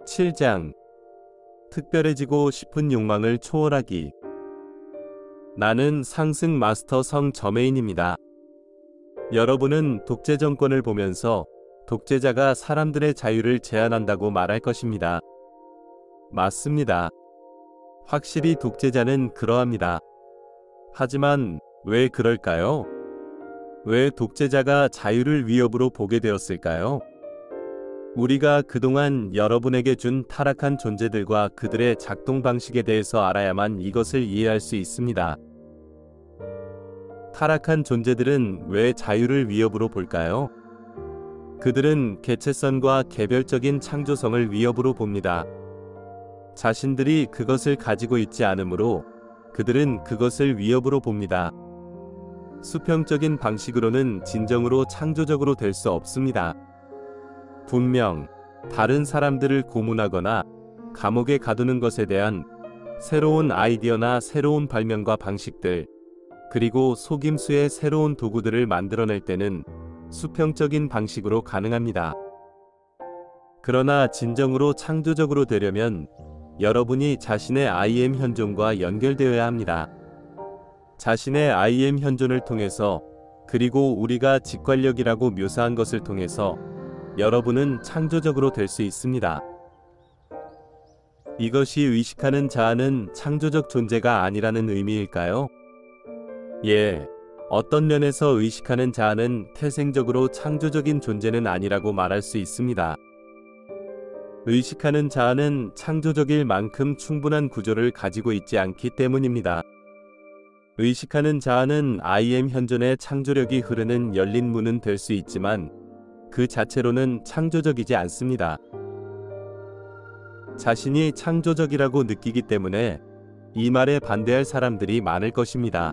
7장. 특별해지고 싶은 욕망을 초월하기. 나는 상승 마스터 성 저메인입니다. 여러분은 독재 정권을 보면서 독재자가 사람들의 자유를 제한한다고 말할 것입니다. 맞습니다. 확실히 독재자는 그러합니다. 하지만 왜 그럴까요? 왜 독재자가 자유를 위협으로 보게 되었을까요? 우리가 그동안 여러분에게 준 타락한 존재들과 그들의 작동 방식에 대해서 알아야만 이것을 이해할 수 있습니다. 타락한 존재들은 왜 자유를 위협으로 볼까요? 그들은 개체성과 개별적인 창조성을 위협으로 봅니다. 자신들이 그것을 가지고 있지 않으므로 그들은 그것을 위협으로 봅니다. 수평적인 방식으로는 진정으로 창조적으로 될 수 없습니다. 분명 다른 사람들을 고문하거나 감옥에 가두는 것에 대한 새로운 아이디어나 새로운 발명과 방식들, 그리고 속임수의 새로운 도구들을 만들어낼 때는 수평적인 방식으로 가능합니다. 그러나 진정으로 창조적으로 되려면 여러분이 자신의 IM 현존과 연결되어야 합니다. 자신의 IM 현존을 통해서, 그리고 우리가 직관력이라고 묘사한 것을 통해서 여러분은 창조적으로 될 수 있습니다. 이것이 의식하는 자아는 창조적 존재가 아니라는 의미일까요? 예, 어떤 면에서 의식하는 자아는 태생적으로 창조적인 존재는 아니라고 말할 수 있습니다. 의식하는 자아는 창조적일 만큼 충분한 구조를 가지고 있지 않기 때문입니다. 의식하는 자아는 IM 현존의 창조력이 흐르는 열린 문은 될 수 있지만 그 자체로는 창조적이지 않습니다. 자신이 창조적이라고 느끼기 때문에 이 말에 반대할 사람들이 많을 것입니다.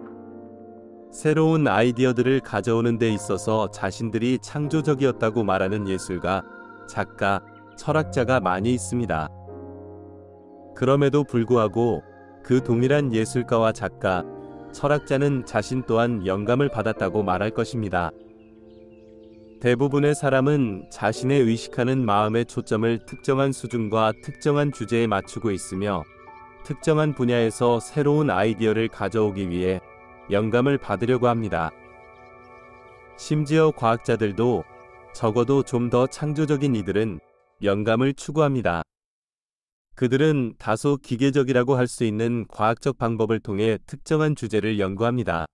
새로운 아이디어들을 가져오는 데 있어서 자신들이 창조적이었다고 말하는 예술가, 작가, 철학자가 많이 있습니다. 그럼에도 불구하고 그 동일한 예술가와 작가, 철학자는 자신 또한 영감을 받았다고 말할 것입니다. 대부분의 사람은 자신의 의식하는 마음의 초점을 특정한 수준과 특정한 주제에 맞추고 있으며 특정한 분야에서 새로운 아이디어를 가져오기 위해 영감을 받으려고 합니다. 심지어 과학자들도 적어도 좀 더 창조적인 이들은 영감을 추구합니다. 그들은 다소 기계적이라고 할 수 있는 과학적 방법을 통해 특정한 주제를 연구합니다.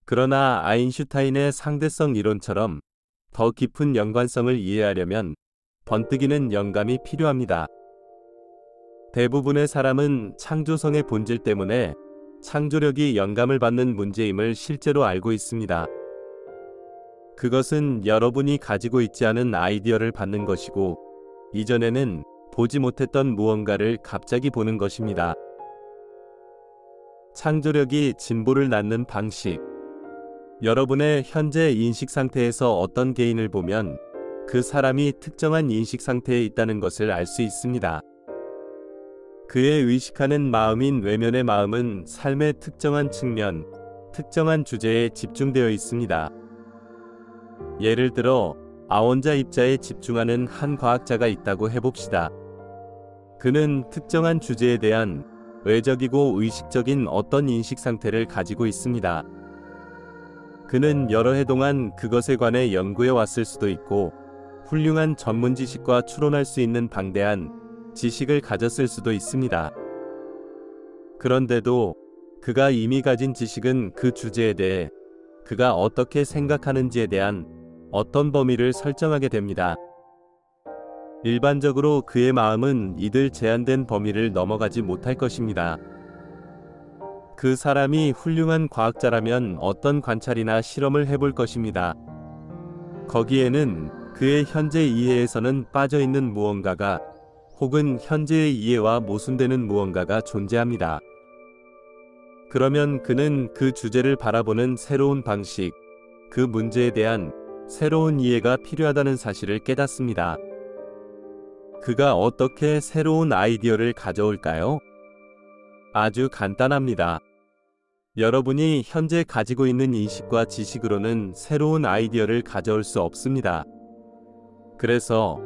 그러나 아인슈타인의 상대성 이론처럼 더 깊은 연관성을 이해하려면 번뜩이는 영감이 필요합니다. 대부분의 사람은 창조성의 본질 때문에 창조력이 영감을 받는 문제임을 실제로 알고 있습니다. 그것은 여러분이 가지고 있지 않은 아이디어를 받는 것이고, 이전에는 보지 못했던 무언가를 갑자기 보는 것입니다. 창조력이 진보를 낳는 방식. 여러분의 현재 인식 상태에서 어떤 개인을 보면 그 사람이 특정한 인식 상태에 있다는 것을 알 수 있습니다. 그의 의식하는 마음인 외면의 마음은 삶의 특정한 측면, 특정한 주제에 집중되어 있습니다. 예를 들어 아원자 입자에 집중하는 한 과학자가 있다고 해봅시다. 그는 특정한 주제에 대한 외적이고 의식적인 어떤 인식 상태를 가지고 있습니다. 그는 여러 해 동안 그것에 관해 연구해 왔을 수도 있고 훌륭한 전문 지식과 추론할 수 있는 방대한 지식을 가졌을 수도 있습니다. 그런데도 그가 이미 가진 지식은 그 주제에 대해 그가 어떻게 생각하는지에 대한 어떤 범위를 설정하게 됩니다. 일반적으로 그의 마음은 이들 제한된 범위를 넘어가지 못할 것입니다. 그 사람이 훌륭한 과학자라면 어떤 관찰이나 실험을 해볼 것입니다. 거기에는 그의 현재 이해에서는 빠져있는 무언가가, 혹은 현재의 이해와 모순되는 무언가가 존재합니다. 그러면 그는 그 주제를 바라보는 새로운 방식, 그 문제에 대한 새로운 이해가 필요하다는 사실을 깨닫습니다. 그가 어떻게 새로운 아이디어를 가져올까요? 아주 간단합니다. 여러분이 현재 가지고 있는 인식과 지식으로는 새로운 아이디어를 가져올 수 없습니다. 그래서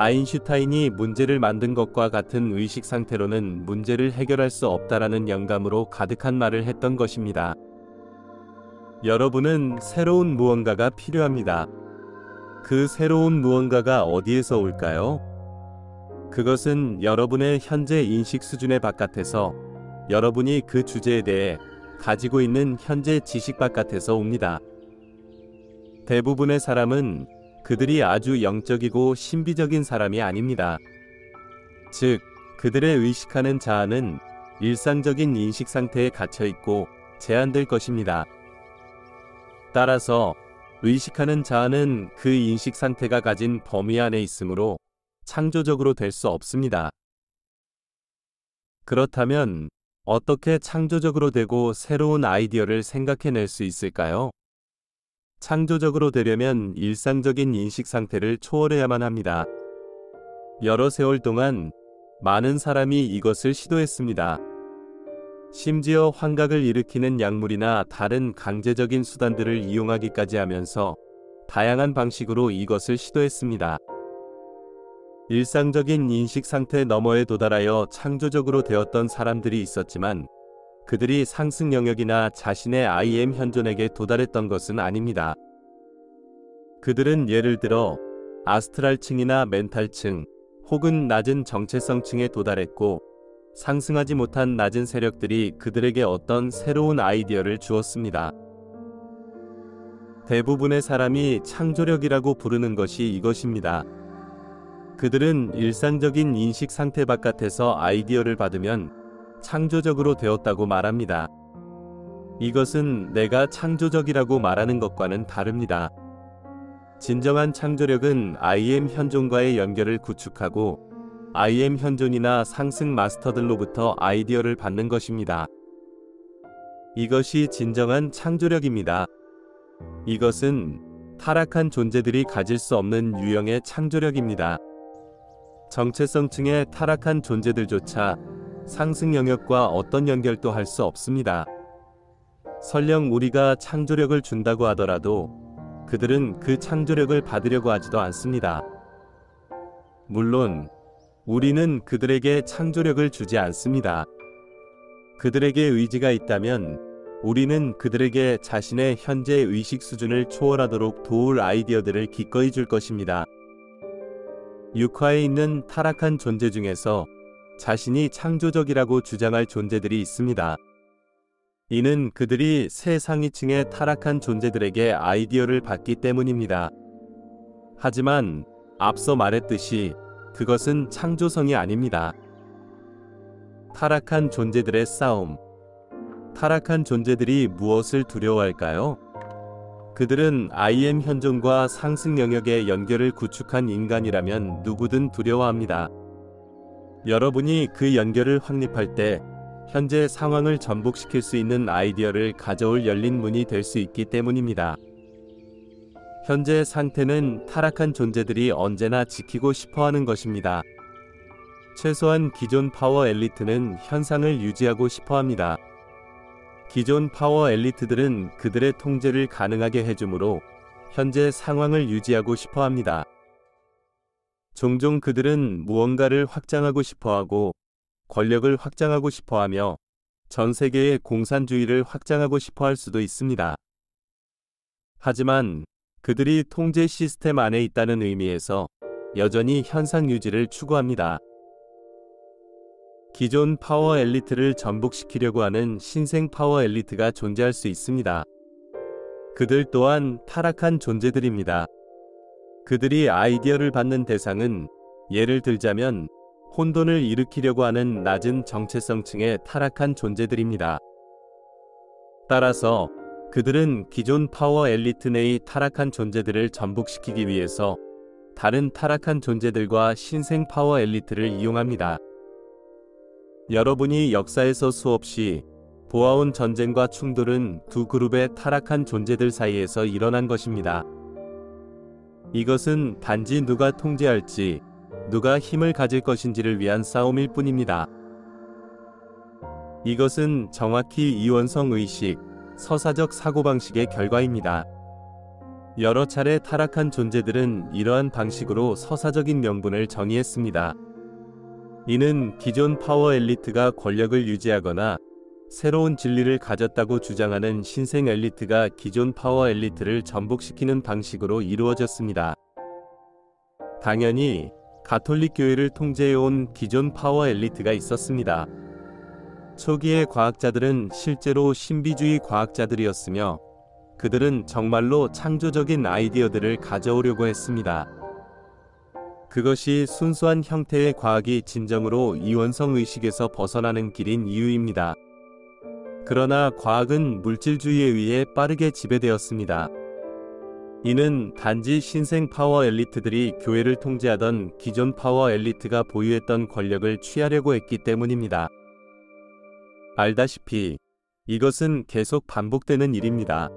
아인슈타인이 문제를 만든 것과 같은 의식 상태로는 문제를 해결할 수 없다라는 영감으로 가득한 말을 했던 것입니다. 여러분은 새로운 무언가가 필요합니다. 그 새로운 무언가가 어디에서 올까요? 그것은 여러분의 현재 인식 수준의 바깥에서, 여러분이 그 주제에 대해 가지고 있는 현재 지식 바깥에서 옵니다. 대부분의 사람은 그들이 아주 영적이고 신비적인 사람이 아닙니다. 즉, 그들의 의식하는 자아는 일상적인 인식 상태에 갇혀 있고 제한될 것입니다. 따라서 의식하는 자아는 그 인식 상태가 가진 범위 안에 있으므로 창조적으로 될 수 없습니다. 그렇다면 어떻게 창조적으로 되고 새로운 아이디어를 생각해낼 수 있을까요? 창조적으로 되려면 일상적인 인식 상태를 초월해야만 합니다. 여러 세월 동안 많은 사람이 이것을 시도했습니다. 심지어 환각을 일으키는 약물이나 다른 강제적인 수단들을 이용하기까지 하면서 다양한 방식으로 이것을 시도했습니다. 일상적인 인식 상태 너머에 도달하여 창조적으로 되었던 사람들이 있었지만 그들이 상승 영역이나 자신의 I am 현존에게 도달했던 것은 아닙니다. 그들은 예를 들어 아스트랄층이나 멘탈층 혹은 낮은 정체성층에 도달했고 상승하지 못한 낮은 세력들이 그들에게 어떤 새로운 아이디어를 주었습니다. 대부분의 사람이 창조력이라고 부르는 것이 이것입니다. 그들은 일상적인 인식 상태 바깥에서 아이디어를 받으면 창조적으로 되었다고 말합니다. 이것은 내가 창조적이라고 말하는 것과는 다릅니다. 진정한 창조력은 I am 현존과의 연결을 구축하고 I am 현존이나 상승 마스터들로부터 아이디어를 받는 것입니다. 이것이 진정한 창조력입니다. 이것은 타락한 존재들이 가질 수 없는 유형의 창조력입니다. 정체성층의 타락한 존재들조차 상승 영역과 어떤 연결도 할 수 없습니다. 설령 우리가 창조력을 준다고 하더라도 그들은 그 창조력을 받으려고 하지도 않습니다. 물론 우리는 그들에게 창조력을 주지 않습니다. 그들에게 의지가 있다면 우리는 그들에게 자신의 현재 의식 수준을 초월하도록 도울 아이디어들을 기꺼이 줄 것입니다. 육화에 있는 타락한 존재 중에서 자신이 창조적이라고 주장할 존재들이 있습니다. 이는 그들이 새 상위층의 타락한 존재들에게 아이디어를 받기 때문입니다. 하지만 앞서 말했듯이 그것은 창조성이 아닙니다. 타락한 존재들의 싸움. 타락한 존재들이 무엇을 두려워할까요? 그들은 I am 현존과 상승 영역의 연결을 구축한 인간이라면 누구든 두려워합니다. 여러분이 그 연결을 확립할 때 현재 상황을 전복시킬 수 있는 아이디어를 가져올 열린 문이 될 수 있기 때문입니다. 현재 상태는 타락한 존재들이 언제나 지키고 싶어하는 것입니다. 최소한 기존 파워 엘리트는 현상을 유지하고 싶어합니다. 기존 파워 엘리트들은 그들의 통제를 가능하게 해주므로 현재 상황을 유지하고 싶어합니다. 종종 그들은 무언가를 확장하고 싶어하고 권력을 확장하고 싶어하며 전 세계의 공산주의를 확장하고 싶어할 수도 있습니다. 하지만 그들이 통제 시스템 안에 있다는 의미에서 여전히 현상 유지를 추구합니다. 기존 파워 엘리트를 전복시키려고 하는 신생 파워 엘리트가 존재할 수 있습니다. 그들 또한 타락한 존재들입니다. 그들이 아이디어를 받는 대상은 예를 들자면 혼돈을 일으키려고 하는 낮은 정체성층의 타락한 존재들입니다. 따라서 그들은 기존 파워 엘리트 내의 타락한 존재들을 전복시키기 위해서 다른 타락한 존재들과 신생 파워 엘리트를 이용합니다. 여러분이 역사에서 수없이 보아온 전쟁과 충돌은 두 그룹의 타락한 존재들 사이에서 일어난 것입니다. 이것은 단지 누가 통제할지, 누가 힘을 가질 것인지를 위한 싸움일 뿐입니다. 이것은 정확히 이원성 의식, 서사적 사고방식의 결과입니다. 여러 차례 타락한 존재들은 이러한 방식으로 서사적인 명분을 정의했습니다. 이는 기존 파워 엘리트가 권력을 유지하거나 새로운 진리를 가졌다고 주장하는 신생 엘리트가 기존 파워 엘리트를 전복시키는 방식으로 이루어졌습니다. 당연히 가톨릭 교회를 통제해온 기존 파워 엘리트가 있었습니다. 초기의 과학자들은 실제로 신비주의 과학자들이었으며 그들은 정말로 창조적인 아이디어들을 가져오려고 했습니다. 그것이 순수한 형태의 과학이 진정으로 이원성 의식에서 벗어나는 길인 이유입니다. 그러나 과학은 물질주의에 의해 빠르게 지배되었습니다. 이는 단지 신생 파워 엘리트들이 교회를 통제하던 기존 파워 엘리트가 보유했던 권력을 취하려고 했기 때문입니다. 알다시피 이것은 계속 반복되는 일입니다.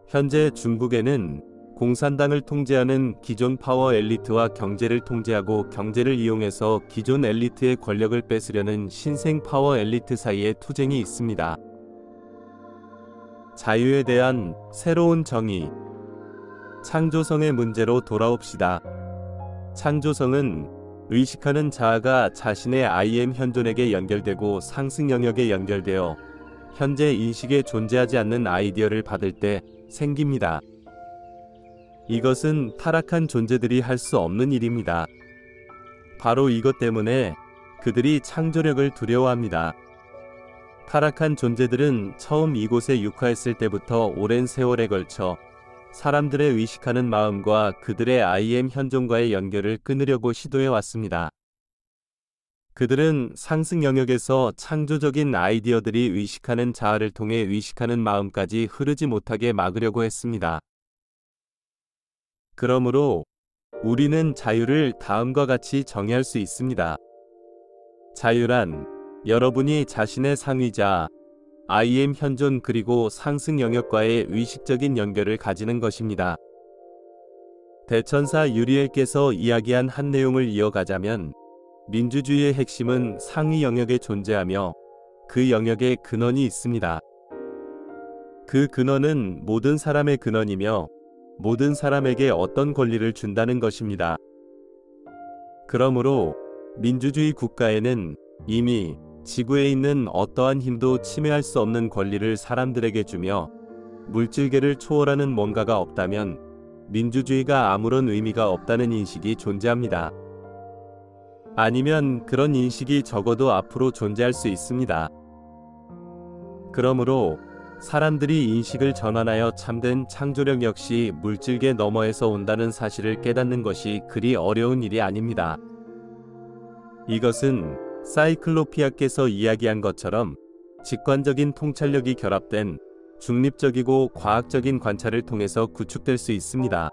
현재 중국에는 공산당을 통제하는 기존 파워 엘리트와 경제를 통제하고 경제를 이용해서 기존 엘리트의 권력을 뺏으려는 신생 파워 엘리트 사이에 투쟁이 있습니다. 자유에 대한 새로운 정의. 창조성의 문제로 돌아옵시다. 창조성은 의식하는 자아가 자신의 I am 현존에게 연결되고 상승 영역에 연결되어 현재 인식에 존재하지 않는 아이디어를 받을 때 생깁니다. 이것은 타락한 존재들이 할 수 없는 일입니다. 바로 이것 때문에 그들이 창조력을 두려워합니다. 타락한 존재들은 처음 이곳에 육화했을 때부터 오랜 세월에 걸쳐 사람들의 의식하는 마음과 그들의 I am 현존과의 연결을 끊으려고 시도해 왔습니다. 그들은 상승 영역에서 창조적인 아이디어들이 의식하는 자아를 통해 의식하는 마음까지 흐르지 못하게 막으려고 했습니다. 그러므로 우리는 자유를 다음과 같이 정의할 수 있습니다. 자유란 여러분이 자신의 상위자, I am 현존 그리고 상승 영역과의 의식적인 연결을 가지는 것입니다. 대천사 유리엘께서 이야기한 한 내용을 이어가자면 민주주의의 핵심은 상위 영역에 존재하며 그 영역에 근원이 있습니다. 그 근원은 모든 사람의 근원이며 모든 사람에게 어떤 권리를 준다는 것입니다. 그러므로 민주주의 국가에는 이미 지구에 있는 어떠한 힘도 침해할 수 없는 권리를 사람들에게 주며 물질계를 초월하는 뭔가가 없다면 민주주의가 아무런 의미가 없다는 인식이 존재합니다. 아니면 그런 인식이 적어도 앞으로 존재할 수 있습니다. 그러므로 사람들이 인식을 전환하여 참된 창조력 역시 물질계 너머에서 온다는 사실을 깨닫는 것이 그리 어려운 일이 아닙니다. 이것은 사이클로피아께서 이야기한 것처럼 직관적인 통찰력이 결합된 중립적이고 과학적인 관찰을 통해서 구축될 수 있습니다.